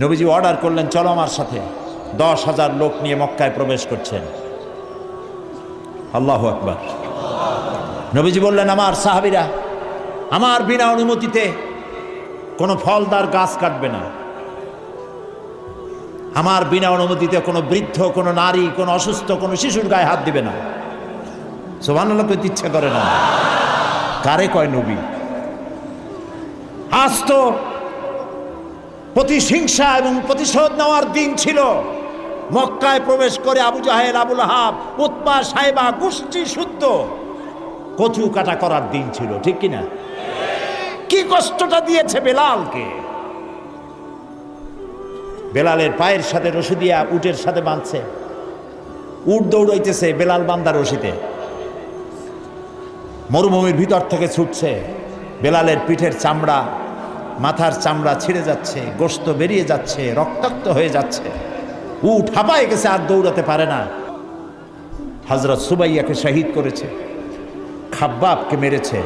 নবীজি অর্ডার করলেন, চলো আমার সাথে। 10,000 লোক নিয়ে মক্কায় প্রবেশ করছেন। আল্লাহু আকবার। নবীজি বললেন, আমার সাহাবীরা আমার বিনা অনুমতিতে কোনো ফলদার গাছ কাটবে না, আমার বিনা অনুমতিতে কোনো বৃদ্ধ, কোনো নারী, কোনো অসুস্থ, কোনো শিশুর গায়ে হাত দিবে না। সুবহানাল্লাহ কইতে ইচ্ছা করে না? কারে কয় নবী? আজ তো প্রতিহিংসা এবং প্রতিশোধ নেওয়ার দিন ছিল। মক্কায় প্রবেশ করে আবু জাহেল, আবুল আহাব, উতবা, সাইবা গোষ্ঠী শুদ্ধ কচু কাটা করার দিন ছিল, ঠিক কিনা? কি কষ্টটা দিয়েছে বেলালকে। বেলালের পায়ের সাথে রশি দিয়া উটের সাথে বাঁধছে, উট দৌড়াইতেছে, বেলাল বান্দা রশিতে। মরুভূমির ভিতর থেকে ছুটছে, বেলালের পিঠের চামড়া, মাথার চামড়া ছিঁড়ে যাচ্ছে, গোশত বেরিয়ে যাচ্ছে, রক্তাক্ত হয়ে যাচ্ছে। উট হাঁপায় গেছে, আর দৌড়াতে পারে না। হযরত সুবাইয়াকে শহীদ করেছে, খাব্বাবকে মেরেছে,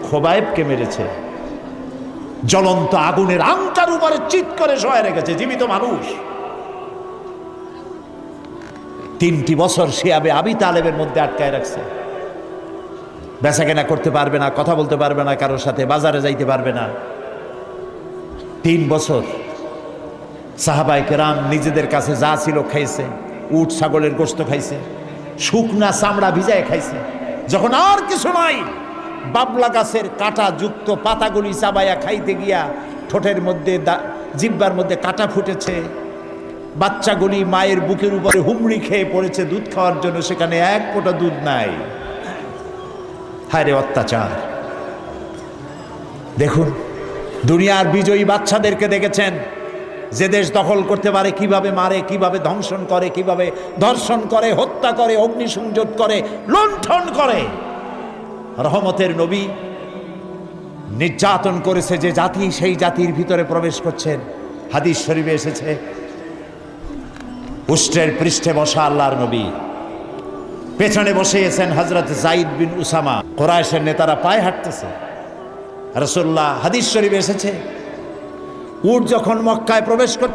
খোবাইবকে মেরেছে, জ্বলন্ত আগুনের আংটার উপরে চিৎ করে শোয়া রেখেছে জীবিত মানুষ। 3টি বছর শিয়াবে আবি তালেবের মধ্যে আটকায় রাখছে। বেচাকেনা করতে পারবে না, কথা বলতে পারবে না কারোর সাথে, বাজারে যাইতে পারবে না। 3 বছর সাহাবায়ে কেরাম নিজেদের কাছে যা ছিল খাইছে, উট ছাগলের গোশত খাইছে, শুকনা চামড়া ভিজায় খাইছে। যখন আর কিছু নাই, বাবলা গাছের কাঁটা যুক্ত পাতাগুলি চাবাইয়া খাইতে গিয়া ঠোঁটের মধ্যে, জিহ্বার মধ্যে কাঁটা ফুটেছে। বাচ্চাগুলি মায়ের বুকের উপরে হুমড়ি খেয়ে পড়েছে দুধ খাওয়ার জন্য, সেখানে এক ফোঁটা দুধ নাই। হায় রে অত্যাচার! দেখুন, দুনিয়ার বিজয়ী বাচ্চাদেরকে দেখেছেন, যে দেশ দখল করতে পারে কিভাবে মারে, কিভাবে ধ্বংসন করে, কিভাবে ধর্ষণ করে, হত্যা করে, অগ্নিসংযোগ করে, লুণ্ঠন করে। রহমতের নবী নির্যাতন করেছে যে জাতি, সেই জাতির ভিতরে প্রবেশ করছেন। হাদিস শরীফে এসেছে, উষ্ট্রের পৃষ্ঠে বসা আল্লাহর নবী, পেছনে বসিয়েছেন হযরত যায়েদ বিন উসামা। কুরাইশের নেতারা পায়ে হাঁটতেছে। রাসূলুল্লাহ, হাদিস শরীফে এসেছে, উট যখন মক্কায় প্রবেশ করতে